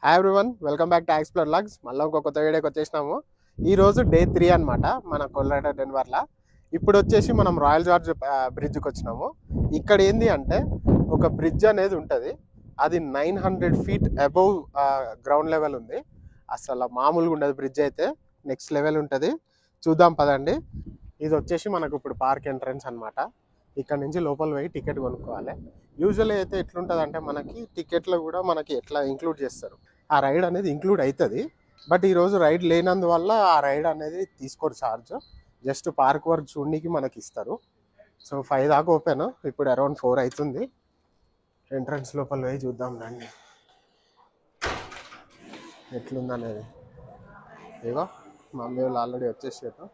Hi everyone, welcome back to Explore Logs. మళ్ళీ ఇంకో కొత్త వీడియోకి వచ్చేసినాము. ఈరోజు డే 3 అనమాట మన కొల్లాడ డెన్వర్లో. ఇప్పుడు వచ్చేసి మనం రాయల్ జార్జ్ బ్రిడ్జ్కి వచ్చినాము. ఇక్కడ ఏంది అంటే ఒక బ్రిడ్జ్ అనేది ఉంటుంది. అది 900 ఫీట్ అబౌవ్ గ్రౌండ్ లెవెల్ ఉంది. అసలు మామూలుగా ఉండదు బ్రిడ్జ్ అయితే, నెక్స్ట్ లెవెల్ ఉంటుంది. చూద్దాం పదండి. ఇది వచ్చేసి మనకు ఇప్పుడు పార్క్ ఎంట్రన్స్ అనమాట. ఇక్కడ నుంచి లోపల పోయి టికెట్ కొనుక్కోవాలి. యూజువల్లీ అయితే ఎట్లుంటుంది అంటే మనకి టికెట్లో కూడా మనకి ఎట్లా ఇంక్లూడ్ చేస్తారు, ఆ రైడ్ అనేది ఇంక్లూడ్ అవుతుంది. బట్ ఈరోజు రైడ్ లేనందువల్ల ఆ రైడ్ అనేది తీసుకోరు ఛార్జ్. జస్ట్ పార్క్ వర్క్ చూడడానికి మనకి ఇస్తారు. సో 5 దాకా ఓపెన్, ఇప్పుడు అరౌండ్ 4 అవుతుంది. ఎంట్రన్స్ లోపల పోయి చూద్దాం రండి ఎట్లుందనేది. ఇగో మమ్మీ వాళ్ళు ఆల్రెడీ వచ్చేసారు.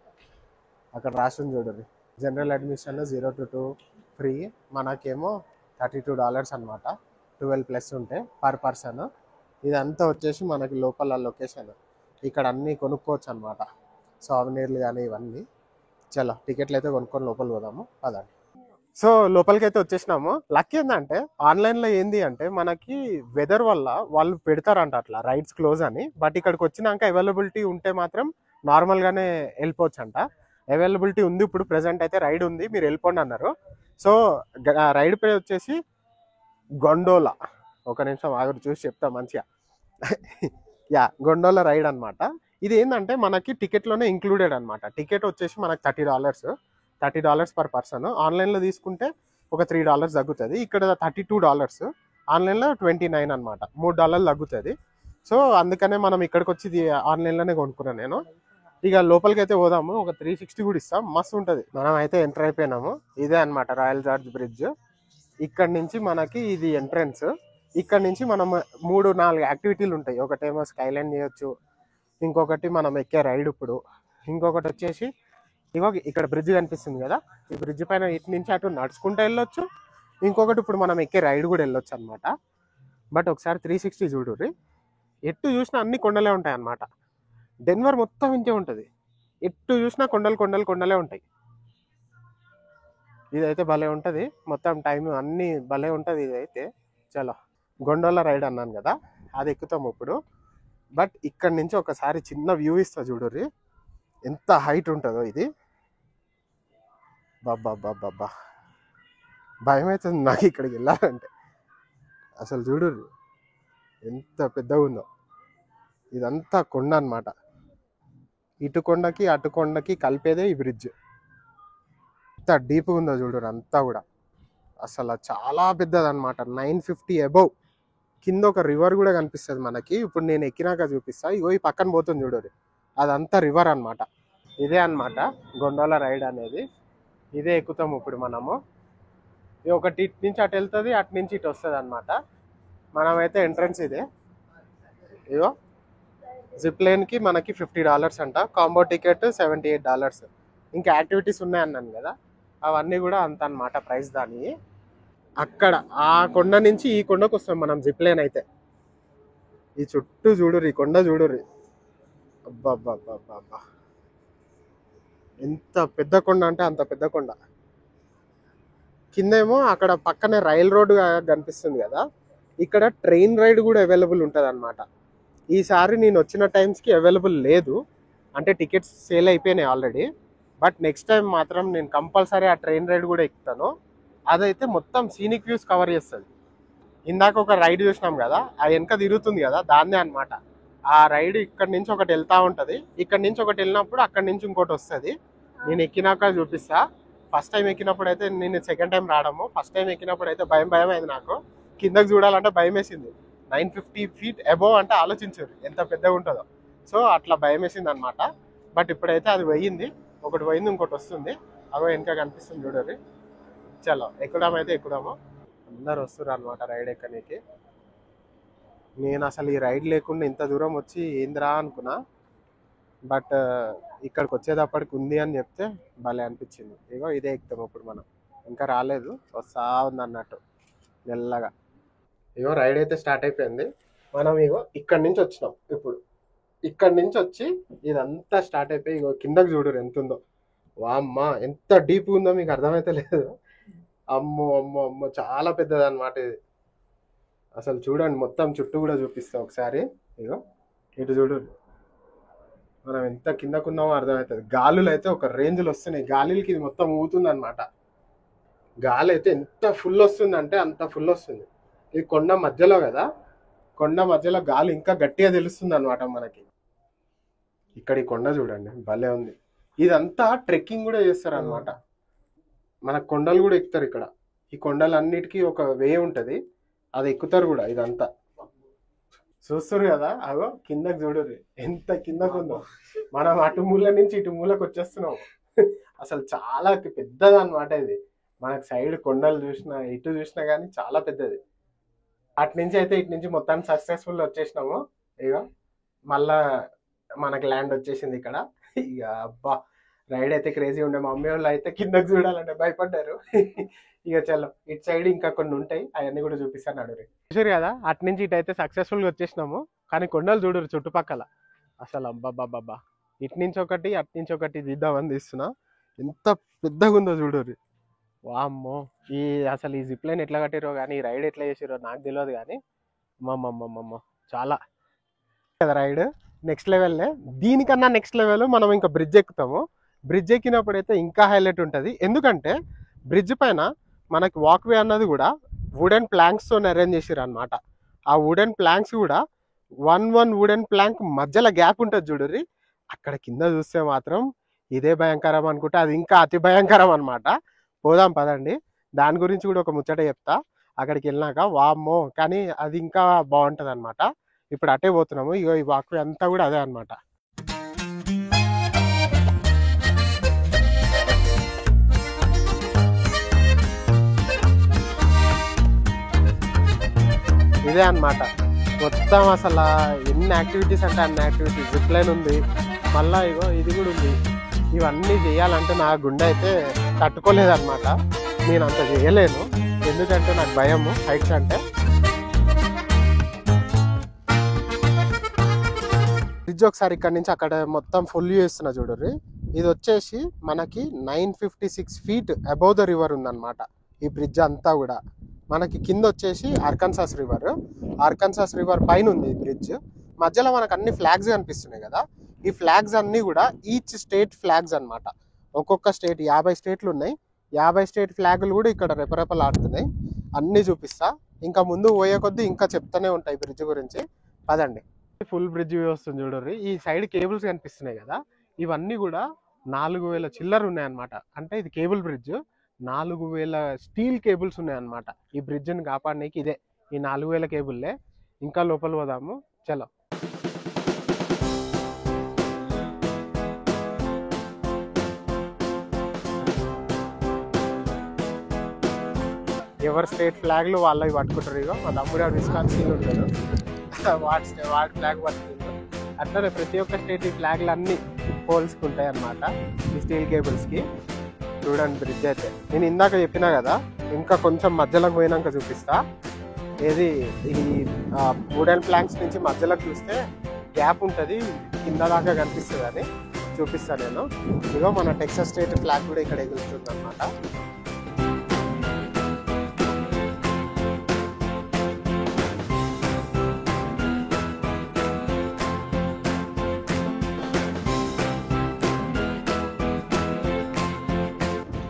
అక్కడ రాసింది చూడండి, జనరల్ అడ్మిషన్ 0 to 2 ఫ్రీ. మనకేమో $32 అనమాట. 12+ ఉంటే పర్ పర్సన్. ఇదంతా వచ్చేసి మనకి లోపల లొకేషన్. ఇక్కడ అన్నీ కొనుక్కోవచ్చు అనమాట, సావనీర్లు కానీ ఇవన్నీ. చలో టికెట్లు అయితే కొనుక్కొని లోపల పోదాము అదండి. సో లోపలికి అయితే వచ్చేసినాము. లక్ ఏంటంటే ఆన్లైన్లో ఏంది అంటే మనకి వెదర్ వల్ల వాళ్ళు పెడతారంట అట్లా రైడ్స్ క్లోజ్ అని. బట్ ఇక్కడికి వచ్చినాక అవైలబిలిటీ ఉంటే మాత్రం నార్మల్గానే వెళ్ళిపోవచ్చు అంట. అవైలబిలిటీ ఉంది, ఇప్పుడు ప్రెసెంట్ అయితే రైడ్ ఉంది, మీరు వెళ్ళిపోండి అన్నారు. సో రైడ్ పేరు వచ్చేసి గొండోలా. ఒక నిమిషం ఆగురు, చూసి చెప్తా మంచిగా. యా, గొండోలా రైడ్ అనమాట. ఇది ఏంటంటే మనకి టికెట్లోనే ఇంక్లూడెడ్ అనమాట. టికెట్ వచ్చేసి మనకి $30 పర్ పర్సన్. ఆన్లైన్లో తీసుకుంటే ఒక $3 తగ్గుతుంది. ఇక్కడ $32, ఆన్లైన్లో 29 అనమాట. $3 తగ్గుతుంది. సో అందుకనే మనం ఇక్కడికి వచ్చి ఆన్లైన్లోనే కొనుక్కున్నాను నేను. ఇక లోపలికి అయితే పోదాము. ఒక 360 కూడా ఇస్తాం, మస్తు ఉంటుంది. మనం అయితే ఎంటర్ అయిపోయినాము. ఇదే అనమాట రాయల్ జార్జ్ బ్రిడ్జ్. ఇక్కడ నుంచి మనకి ఇది ఎంట్రన్స్. ఇక్కడ నుంచి మనం 3-4 యాక్టివిటీలు ఉంటాయి. ఒకటేమో స్కైలైన్ చేయొచ్చు, ఇంకొకటి మనం ఎక్కే రైడ్, ఇప్పుడు ఇంకొకటి వచ్చేసి ఇగో ఇక్కడ బ్రిడ్జ్ కనిపిస్తుంది కదా, ఈ బ్రిడ్జ్ పైన ఇటు నుంచి అటు నడుచుకుంటూ వెళ్ళొచ్చు. ఇంకొకటి ఇప్పుడు మనం ఎక్కే రైడ్ కూడా వెళ్ళొచ్చు అనమాట. బట్ ఒకసారి 360 చూడుర్రి, ఎటు చూసినా అన్ని కొండలే ఉంటాయి అన్నమాట. డెన్వర్ మొత్తం ఇంతే ఉంటుంది, ఎటు చూసినా కొండలే ఉంటాయి. ఇదైతే భలే ఉంటుంది, మొత్తం టైం అన్నీ భలే ఉంటుంది ఇదైతే. చలో గొండోలా రైడ్ అన్నాను కదా, అది ఎక్కుతాము ఇప్పుడు. బట్ ఇక్కడ నుంచి ఒకసారి చిన్న వ్యూ ఇస్తా చూడుర్రి, ఎంత హైట్ ఉంటుందో ఇది. బాబా భయం అవుతుంది నాకు ఇక్కడికి వెళ్ళాలంటే. అసలు చూడుర్రి ఎంత పెద్దగా ఉందో. ఇదంతా కొండ అనమాట, ఇటు కొండకి అటు కొండకి కలిపేదే ఈ బ్రిడ్జ్. ఎంత డీప్గా ఉందో చూడరు అంతా కూడా. అసలు చాలా పెద్దది అనమాట, 950 అబౌవ్. కింద ఒక రివర్ కూడా కనిపిస్తుంది మనకి. ఇప్పుడు నేను ఎక్కినాక చూపిస్తా. ఇగో ఈ పక్కన పోతుంది చూడరు, అదంతా రివర్ అనమాట. ఇదే అనమాట గొండోలా రైడ్ అనేది. ఇదే ఎక్కుతాము ఇప్పుడు మనము. ఇది ఒకటి ఇటు నుంచి అటు వెళ్తుంది, అటు నుంచి ఇటు వస్తుంది అనమాట. మనమైతే ఎంట్రన్స్ ఇదే. ఇగో జిప్ లైన్కి మనకి $50 అంట, కాంబో టికెట్ $78. ఇంకా యాక్టివిటీస్ ఉన్నాయన్నాను కదా, అవన్నీ కూడా అంత అనమాట ప్రైస్ దాని. అక్కడ ఆ కొండ నుంచి ఈ కొండకు వస్తాం మనం జిప్ లైన్ అయితే. ఈ చుట్టూ చూడుర్రి, ఈ కొండ చూడుర్రి, అబ్బా ఎంత పెద్ద కొండ అంటే అంత పెద్ద కొండ. కిందేమో అక్కడ పక్కనే రైల్ రోడ్ కనిపిస్తుంది కదా, ఇక్కడ ట్రైన్ రైడ్ కూడా అవైలబుల్ ఉంటుంది అనమాట. ఈసారి నేను వచ్చిన టైమ్స్కి అవైలబుల్ లేదు, అంటే టికెట్స్ సేల్ అయిపోయినాయి ఆల్రెడీ. బట్ నెక్స్ట్ టైం మాత్రం నేను కంపల్సరీ ఆ ట్రైన్ రైడ్ కూడా ఎక్కుతాను. అదైతే మొత్తం సీనిక్ వ్యూస్ కవర్ చేస్తుంది. ఇందాక ఒక రైడ్ చూసినాం కదా, ఆ వెనక తిరుగుతుంది కదా, దాన్నే అనమాట. ఆ రైడ్ ఇక్కడ నుంచి ఒకటి వెళ్తూ ఉంటుంది, ఇక్కడ నుంచి ఒకటి వెళ్ళినప్పుడు అక్కడి నుంచి ఇంకోటి వస్తుంది. నేను ఎక్కినాక చూపిస్తా. ఫస్ట్ టైం ఎక్కినప్పుడు అయితే, నేను సెకండ్ టైం రావడము, ఫస్ట్ టైం ఎక్కినప్పుడు అయితే భయం అయింది నాకు. కిందకి చూడాలంటే భయం వేసింది. 950 ఫీట్ అబోవ్ అంటే ఆలోచించారు ఎంత పెద్దగా ఉంటుందో. సో అట్లా భయం వేసింది అనమాట. బట్ ఇప్పుడైతే అది పోయింది, ఒకటి పోయింది, ఇంకోటి వస్తుంది. అగో వెనక కనిపిస్తుంది చూడండి. చలో ఎక్కుదామైతే ఎక్కుదాము. అందరు వస్తారు అనమాట రైడ్ ఎక్కడానికి. నేను అసలు ఈ రైడ్ లేకుండా ఇంత దూరం వచ్చి ఏందిరా అనుకున్నా. బట్ ఇక్కడికి వచ్చేటప్పటికి ఉంది అని చెప్తే భలే అనిపించింది. ఇగో ఇదే ఎక్కుతాము ఇప్పుడు మనం, ఇంకా రాలేదు, వస్తా ఉంది అన్నట్టు మెల్లగా. ఇగో రైడ్ అయితే స్టార్ట్ అయిపోయింది. మనం ఇగో ఇక్కడి నుంచి వచ్చినాం. ఇప్పుడు ఇక్కడి నుంచి వచ్చి ఇదంతా స్టార్ట్ అయిపోయి ఇగో కిందకి చూడరు ఎంత ఉందో. వామ్మ ఎంత డీప్ ఉందో మీకు అర్థమైతే లేదు. అమ్మో చాలా పెద్దది అనమాట ఇది. అసలు చూడండి, మొత్తం చుట్టూ కూడా చూపిస్తా ఒకసారి. ఇగో ఇటు చూడు, మనం ఎంత కిందకున్నామో అర్థమవుతుంది. గాలులు అయితే ఒక రేంజ్లో వస్తున్నాయి, గాలికి ఇది మొత్తం ఊగుతుంది అనమాట. గాలి అయితే ఎంత ఫుల్ వస్తుంది అంటే అంత ఫుల్ వస్తుంది. ఇది కొండ మధ్యలో కదా, కొండ మధ్యలో గాలి ఇంకా గట్టిగా తెలుస్తుంది అనమాట మనకి. ఇక్కడ ఈ కొండ చూడండి భలే ఉంది. ఇదంతా ట్రెక్కింగ్ కూడా చేస్తారు అనమాట. మన కొండలు కూడా ఎక్కుతారు ఇక్కడ. ఈ కొండలన్నిటికీ ఒక వే ఉంటది, అది ఎక్కుతారు కూడా. ఇదంతా చూస్తారు కదా, అగో కిందకి చూడరు ఎంత కిందకు ఉందో. మనం అటు మూల నుంచి ఇటు మూలకు వచ్చేస్తున్నాం. అసలు చాలా పెద్దది అనమాట ఇది. మనకు సైడ్ కొండలు చూసినా ఇటు చూసినా కానీ చాలా పెద్దది. అటు నుంచి అయితే ఇటు నుంచి మొత్తాన్ని సక్సెస్ఫుల్ వచ్చేసినాము. ఇక మళ్ళా మనకి ల్యాండ్ వచ్చేసింది ఇక్కడ. ఇక అబ్బా రైడ్ అయితే క్రేజీ ఉండే. మా మమ్మీ వాళ్ళు అయితే కిందకు చూడాలంటే భయపడ్డారు. ఇక చలో ఇటు సైడ్ ఇంకా కొన్ని ఉంటాయి, అవన్నీ కూడా చూపిస్తాను అడుగురి. చూసారు కదా, అటు నుంచి ఇటు అయితే సక్సెస్ఫుల్గా వచ్చేసినాము. కానీ కొండలు చూడరు చుట్టుపక్కల. అసలు అబ్బాబ్బాబ్బా, ఇటు నుంచి ఒకటి అటు నుంచి ఒకటి తీద్దామని తీస్తున్నా. ఎంత పెద్దగా ఉందో చూడరు. వామ్మో, అసలు ఈ జిప్ లైన్ ఎట్లా కట్టిరో కానీ, ఈ రైడ్ ఎట్లా చేసిరో నాకు తెలియదు కానీ మమ్మమ్మమ్మమ్మ చాలా కదా రైడ్ నెక్స్ట్ లెవెల్లే. దీనికన్నా నెక్స్ట్ లెవెల్ మనం ఇంకా బ్రిడ్జ్ ఎక్కుతాము. బ్రిడ్జ్ ఎక్కినప్పుడు అయితే ఇంకా హైలైట్ ఉంటుంది. ఎందుకంటే బ్రిడ్జ్ పైన మనకి వాక్వే అన్నది కూడా వుడెన్ ప్లాంక్స్తో అరేంజ్ చేసిరు అనమాట. ఆ వుడెన్ ప్లాంక్స్ కూడా వన్ వుడెన్ ప్లాంక్ మధ్యలో గ్యాప్ ఉంటుంది చూడరి. అక్కడ కింద చూస్తే మాత్రం ఇదే భయంకరం అనుకుంటే అది ఇంకా అతి భయంకరం అనమాట. పోదాం పదండి, దాని గురించి కూడా ఒక ముచ్చట చెప్తా అక్కడికి వెళ్ళినాక. వామ్మో, కానీ అది ఇంకా బాగుంటుంది అనమాట. ఇప్పుడు అటే పోతున్నాము. ఇగో ఈ వాక్వే అంతా కూడా అదే అనమాట. ఇదే అనమాట మొత్తం. అసలు ఎన్ని యాక్టివిటీస్ అంటే అన్ని యాక్టివిటీస్. జిప్ లైన్ ఉంది, మళ్ళీ ఇగో ఇది కూడా ఉంది. ఇవన్నీ చేయాలంటే నా గుండె అయితే తట్టుకోలేదన్నమాట. నేను అంత చేయలేను, ఎందుకంటే నాకు భయము హైట్స్ అంటే. బ్రిడ్జ్ ఒకసారి ఇక్కడ నుంచి అక్కడ మొత్తం ఫుల్ చేస్తున్నా చూడరు. ఇది వచ్చేసి మనకి 956 feet అబౌవ్ ద రివర్ ఉందన్నమాట. ఈ బ్రిడ్జ్ అంతా కూడా మనకి కింద వచ్చేసి ఆర్కన్సాస్ రివర్ పైన ఉంది ఈ బ్రిడ్జ్. మధ్యలో మనకు అన్ని ఫ్లాగ్స్ కనిపిస్తున్నాయి కదా. ఈ ఫ్లాగ్స్ అన్ని కూడా ఈచ్ స్టేట్ ఫ్లాగ్స్ అనమాట. ఒక్కొక్క స్టేట్ 50 స్టేట్లు ఉన్నాయి. 50 స్టేట్ ఫ్లాగులు కూడా ఇక్కడ రెపరెపలు ఆడుతున్నాయి. అన్ని చూపిస్తా, ఇంకా ముందు పోయే కొద్దీ ఇంకా చెప్తానే ఉంటాయి బ్రిడ్జ్ గురించి. పదండి. ఫుల్ బ్రిడ్జ్ వ్యూ వస్తుంది చూడరు. ఈ సైడ్ కేబుల్స్ కనిపిస్తున్నాయి కదా, ఇవన్నీ కూడా 4000 చిల్లర ఉన్నాయన్నమాట. అంటే ఇది కేబుల్ బ్రిడ్జ్. 4000 స్టీల్ కేబుల్స్ ఉన్నాయన్నమాట ఈ బ్రిడ్జ్ని కాపాడడానికి. ఇదే ఈ 4000 కేబుల్లే. ఇంకా లోపల పోదాము, చలో. ఎవరి స్టేట్ ఫ్లాగ్లు వాళ్ళవి పట్టుకుంటారు. ఇక మా తమ్ముడు విస్కాన్సిన్ ఉంటాడు, వాడి ఫ్లాగ్ పట్టుకుంటారు. అట్లనే ప్రతి ఒక్క స్టేట్ ఈ ఫ్లాగ్లు అన్నీ పోల్స్కి ఉంటాయి అన్నమాట ఈ స్టీల్ కేబుల్స్కి. చూడండి బ్రిడ్జ్ అయితే నేను ఇందాక చెప్పినా కదా, ఇంకా కొంచెం మధ్యలోకి పోయినాక చూపిస్తా. ఏది ఈ వుడెన్ ప్లాంక్స్ నుంచి మధ్యలోకి చూస్తే గ్యాప్ ఉంటుంది, కింద దాకా కనిపిస్తుంది అని చూపిస్తాను నేను. ఇదిగో మన టెక్సాస్ స్టేట్ ఫ్లాగ్ కూడా ఇక్కడ ఎగురుతుంది అనమాట.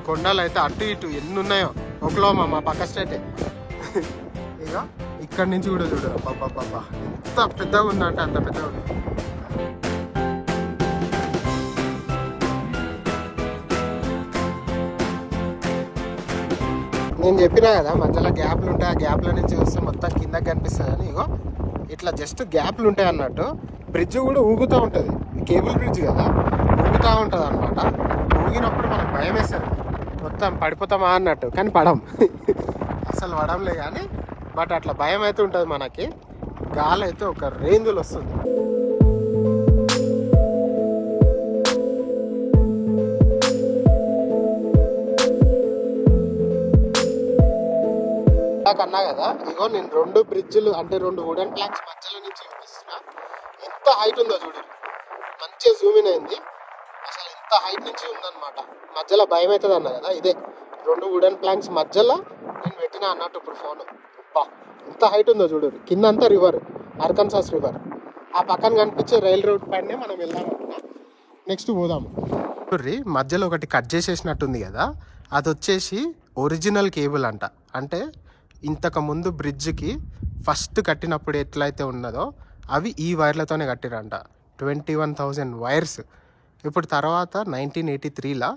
కొండలు అయితే అటు ఇటు ఎన్ని ఉన్నాయో. ఓక్లహోమా మా పక్క స్టేటే. ఇక ఇక్కడ నుంచి కూడా చూడరు. బాబా ఎంత పెద్దగా ఉందంటే అంత పెద్దగా ఉంది. నేను చెప్పినా కదా మధ్యలో గ్యాప్లు ఉంటాయి, ఆ గ్యాప్ల నుంచి చూస్తే మొత్తం కిందకి కనిపిస్తుంది అని. ఇగో ఇట్లా జస్ట్ గ్యాప్లు ఉంటాయి అన్నట్టు. బ్రిడ్జ్ కూడా ఊగుతూ ఉంటుంది, కేబుల్ బ్రిడ్జ్ కదా, ఊగుతూ ఉంటుంది అనమాట. ఊగినప్పుడు మనకు భయం వేస్తుంది, మొత్తం పడిపోతామా అన్నట్టు. కానీ పడం, అసలు పడంలే కానీ. బట్ అట్లా భయం అయితే ఉంటుంది మనకి. గాలి అయితే ఒక రేంజ్లో వస్తుంది. కన్నా కదా, ఇగో నేను 2 బ్రిడ్జ్లు అంటే 2 వుడెన్ ప్లాంక్స్ మధ్యలో నుంచి చూపిస్తున్నా. ఎంత హైట్ ఉందో చూడు, మంచిగా జూమ్ ఇన్ అయింది. అసలు ఎంత హైట్ నుంచి ఉందన్నమాట. మధ్యలో భయం అవుతుంది అన్న కదా, ఇదే 2 వుడెన్ ప్లాంక్స్ మధ్యలో నేను పెట్టినా అన్నట్టు ఇప్పుడు ఫోన్. బా ఎంత హైట్ ఉందో చూడు, కింద అంతా రివర్, అర్కన్సాస్ రివర్. ఆ పక్కన కనిపించే రైల్ రోడ్ పైనే మనం వెళ్దామన్నా. నెక్స్ట్ పోదాము. మధ్యలో ఒకటి కట్ చేసేసినట్టుంది కదా, అది వచ్చేసి ఒరిజినల్ కేబుల్ అంట. అంటే ఇంతకు ముందు బ్రిడ్జ్కి ఫస్ట్ కట్టినప్పుడు ఎట్లయితే ఉన్నదో అవి ఈ వైర్లతోనే కట్టిరంట. 21,000 వైర్స్. ఇప్పుడు తర్వాత 1983లో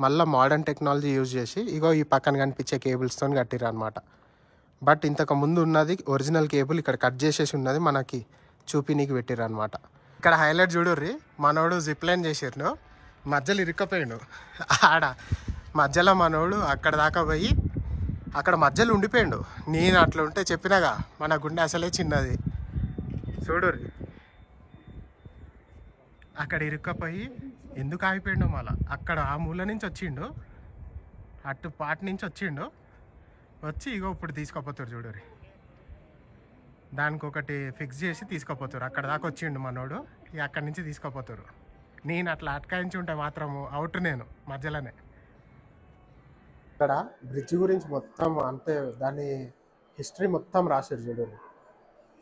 మళ్ళీ మోడర్న్ టెక్నాలజీ యూజ్ చేసి ఇగో ఈ పక్కన కనిపించే కేబుల్స్తో కట్టిరు అనమాట. బట్ ఇంతకు ముందు ఉన్నది ఒరిజినల్ కేబుల్ ఇక్కడ కట్ చేసేసి ఉన్నది మనకి చూపినీకి పెట్టిరు అనమాట. ఇక్కడ హైలైట్ చూడుర్రి, మనోడు జిప్ లైన్ చేసిర్రు, మధ్యలో ఇరుక్కపోయాడు. ఆడ మధ్యలో మనోడు అక్కడ దాకా పోయి అక్కడ మధ్యలో ఉండిపోయాడు. నేను అట్లా ఉంటే చెప్పినాగా మన గుండె అసలే చిన్నది. చూడుర్రి అక్కడ ఇరుక్కపోయి ఎందుకు ఆగిపోయాడు. మళ్ళీ అక్కడ ఆ మూల నుంచి వచ్చిండు, అటు పాట నుంచి వచ్చిండు, వచ్చి ఇగో ఇప్పుడు తీసుకుపోతారు చూడరు. దానికి ఒకటి ఫిక్స్ చేసి తీసుకుపోతారు. అక్కడ దాకా వచ్చిండు మనోడు, ఇక అక్కడి నుంచి తీసుకుపోతారు. నేను అట్లా అటకాయించి ఉంటే మాత్రము అవుట్ నేను మధ్యలోనే. ఇక్కడ బ్రిడ్జ్ గురించి మొత్తం అంటే దాని హిస్టరీ మొత్తం రాశారు చూడరు.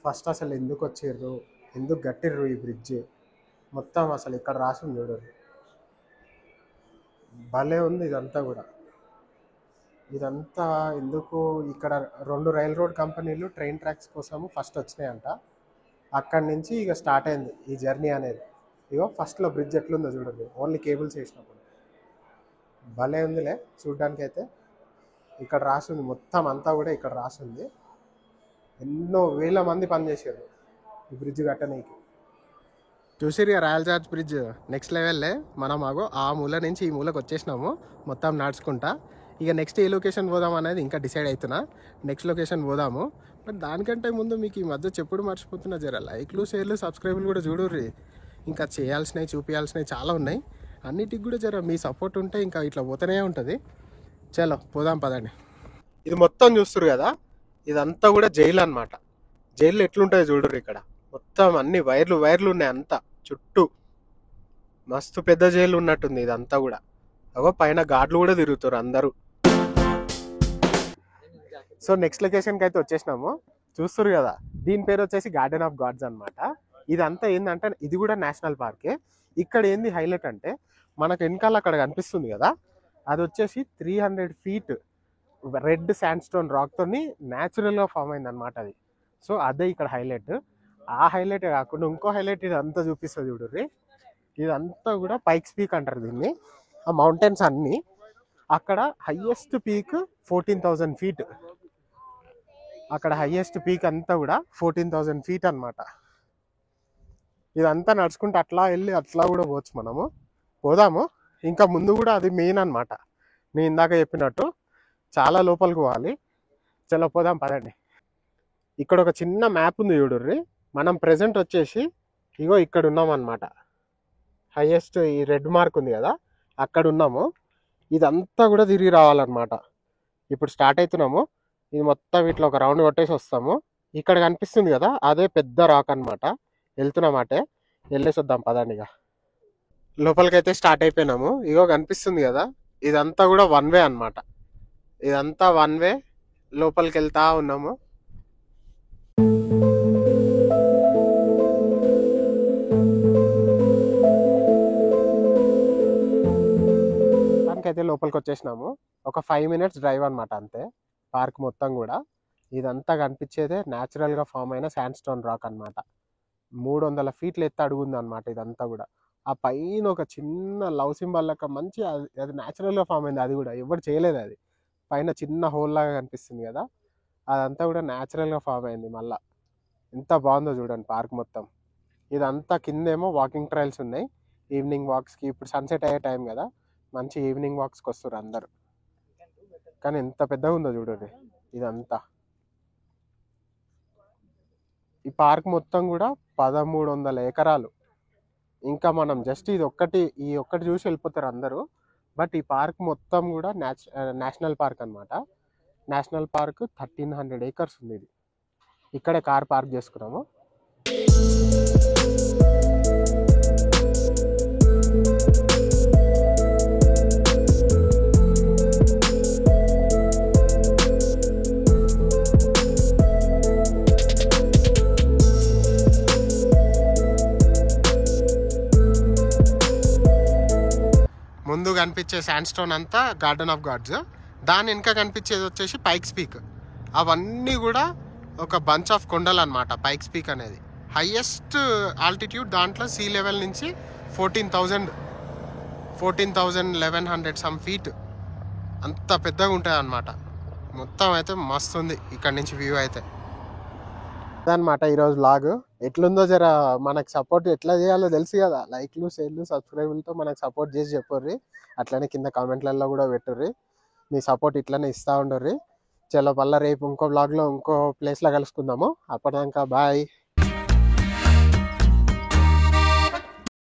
ఫస్ట్ అసలు ఎందుకు వచ్చిర్రు, ఎందుకు కట్టిర్రు ఈ బ్రిడ్జ్ మొత్తం అసలు ఇక్కడ రాసింది చూడరు. భలే ఉంది ఇదంతా కూడా. ఇదంతా ఎందుకు, ఇక్కడ 2 రైల్ రోడ్ కంపెనీలు ట్రైన్ ట్రాక్స్ కోసము ఫస్ట్ వచ్చినాయంట. అక్కడి నుంచి ఇక స్టార్ట్ అయింది ఈ జర్నీ అనేది. ఇగో ఫస్ట్లో బ్రిడ్జ్ ఎట్లుందో చూడండి, ఓన్లీ కేబుల్స్ వేసినప్పుడు. భలే ఉందిలే చూడ్డానికి అయితే. ఇక్కడ రాసింది మొత్తం అంతా కూడా ఇక్కడ రాసింది. ఎన్నో వేల మంది పనిచేసారు ఈ బ్రిడ్జ్ కట్టనీకి. చూసిరుగా రాయల్ జార్జ్ బ్రిడ్జ్ నెక్స్ట్ లెవెల్లే. మనం ఆగో ఆ మూల నుంచి ఈ మూలకు వచ్చేసినాము మొత్తం నడుచుకుంటా. ఇక నెక్స్ట్ ఏ లొకేషన్ పోదాం అనేది ఇంకా డిసైడ్ అవుతున్నా. నెక్స్ట్ లొకేషన్ పోదాము. బట్ దానికంటే ముందు మీకు ఈ మధ్య చెప్పుడు మర్చిపోతున్నా, జర లైక్లు షేర్లు సబ్స్క్రైబ్లు కూడా చూడుర్రి. ఇంకా చేయాల్సినవి చూపించాల్సినవి చాలా ఉన్నాయి. అన్నిటికి కూడా జర మీ సపోర్ట్ ఉంటే ఇంకా ఇట్లా పోతూనే ఉంటుంది. చలో పోదాం పదండి. ఇది మొత్తం చూస్తురు కదా, ఇదంతా కూడా జైలు అనమాట. జైలు ఎట్లుంటుంది చూడుర్రి. ఇక్కడ మొత్తం అన్ని వైర్లు ఉన్నాయి అంతా చుట్టూ. మస్తు పెద్ద జైలు ఉన్నట్టుంది ఇదంతా కూడా. అగో పైన గార్డులు కూడా తిరుగుతారు అందరూ. సో నెక్స్ట్ లొకేషన్కి అయితే వచ్చేసినాము. చూస్తారు కదా, దీని పేరు వచ్చేసి గార్డెన్ ఆఫ్ గాడ్స్ అనమాట. ఇదంతా ఏంటంటే ఇది కూడా నేషనల్ పార్కే. ఇక్కడ ఏంది హైలైట్ అంటే మనకు వెనకాల అక్కడ కనిపిస్తుంది కదా, అది వచ్చేసి 300 feet రెడ్ శాండ్ స్టోన్ రాక్తో న్యాచురల్గా ఫామ్ అయింది అనమాట అది. సో అదే ఇక్కడ హైలైట్. ఆ హైలైట్ కాకుండా ఇంకో హైలైట్ ఇదంతా చూపిస్తుంది చూడుర్రి. ఇదంతా కూడా పైక్స్ పీక్ అంటారు దీన్ని. ఆ మౌంటైన్స్ అన్నీ అక్కడ హైయెస్ట్ పీక్ 14,000 feet. అక్కడ హైయెస్ట్ పీక్ అంతా కూడా 14,000 feet అనమాట. ఇదంతా నడుచుకుంటే అట్లా వెళ్ళి అట్లా కూడా పోవచ్చు మనము. పోదాము. ఇంకా ముందు కూడా అది మెయిన్ అనమాట. నేను ఇందాక చెప్పినట్టు చాలా లోపలికి పోవాలి. చలో పోదాం పదండి. ఇక్కడ ఒక చిన్న మ్యాప్ ఉంది చూడుర్రి. మనం ప్రెజెంట్ వచ్చేసి ఇగో ఇక్కడ ఉన్నాం అనమాట. హైయెస్ట్ ఈ రెడ్ మార్క్ ఉంది కదా, అక్కడ ఉన్నాము. ఇదంతా కూడా తిరిగి రావాలన్నమాట. ఇప్పుడు స్టార్ట్ అవుతున్నాము. ఇది మొత్తం ఇట్లా ఒక రౌండ్ కొట్టేసి వస్తాము. ఇక్కడ కనిపిస్తుంది కదా, అదే పెద్ద రాక్ అనమాట. వెళ్తున్నామాటే, వెళ్ళేసి వద్దాం పదండి. ఇక లోపలికైతే స్టార్ట్ అయిపోయినాము. ఇగో కనిపిస్తుంది కదా, ఇదంతా కూడా 1 way అనమాట. ఇదంతా 1 way. లోపలికి వెళ్తా ఉన్నాము. అయితే లోపలికి వచ్చేసినాము. ఒక 5 minutes డ్రైవ్ అనమాట అంతే. పార్క్ మొత్తం కూడా ఇదంతా కనిపించేదే న్యాచురల్గా ఫామ్ అయిన శాండ్ స్టోన్ రాక్ అనమాట. 300 feet ఎత్తు అడుగుంది అనమాట ఇదంతా కూడా. ఆ పైన ఒక చిన్న లవ్ సింబల్ లెక్క మంచి అది న్యాచురల్గా ఫామ్ అయింది. అది కూడా ఎవరు చేయలేదు. అది పైన చిన్న హోల్ లాగా కనిపిస్తుంది కదా, అదంతా కూడా న్యాచురల్గా ఫామ్ అయింది. మళ్ళీ ఎంత బాగుందో చూడండి పార్క్ మొత్తం. ఇదంతా కిందేమో వాకింగ్ ట్రయల్స్ ఉన్నాయి. ఈవినింగ్ వాక్స్కి, ఇప్పుడు సన్సెట్ అయ్యే టైం కదా, మంచి ఈవినింగ్ వాక్స్కి వస్తారు అందరు. కానీ ఎంత పెద్దగా ఉందో చూడండి ఇదంతా. ఈ పార్క్ మొత్తం కూడా 1,300 ఎకరాలు. ఇంకా మనం జస్ట్ ఈ ఒక్కటి చూసి వెళ్ళిపోతారు అందరూ. బట్ ఈ పార్క్ మొత్తం కూడా నేషనల్ పార్క్ అనమాట. నేషనల్ పార్క్ 1,300 acres ఉంది. ఇది ఇక్కడే కార్ పార్క్ చేసుకున్నాము. కనిపించే శాండ్ స్టోన్ అంతా గార్డెన్ ఆఫ్ గాడ్స్. దాని వెనక కనిపించేది వచ్చేసి పైక్స్ పీక్. అవన్నీ కూడా ఒక బంచ్ ఆఫ్ కొండలు అనమాట. పైక్స్ పీక్ అనేది హైయెస్ట్ ఆల్టిట్యూడ్. దాంట్లో సీ లెవెల్ నుంచి 1100 సమ్ ఫీట్ అంత పెద్దగా ఉంటుంది అనమాట. మొత్తం అయితే మస్తు ఉంది ఇక్కడ నుంచి వ్యూ అయితే. అదనమాట ఈరోజు వ్లాగ్. ఎట్లుందో జర మనకు సపోర్ట్ ఎట్లా చేయాలో తెలుసు కదా. లైక్లు, షేర్లు, సబ్స్క్రైబులతో మనకు సపోర్ట్ చేసి చెప్పుర్రి. అట్లనే కింద కామెంట్లలో కూడా పెట్టుర్రి. మీ సపోర్ట్ ఇట్లనే ఇస్తూ ఉండర్రి. చలో మళ్ళీ రేపు ఇంకో వ్లాగ్లో ఇంకో ప్లేస్లో కలుసుకుందాము. అప్పటిదాకా బాయ్.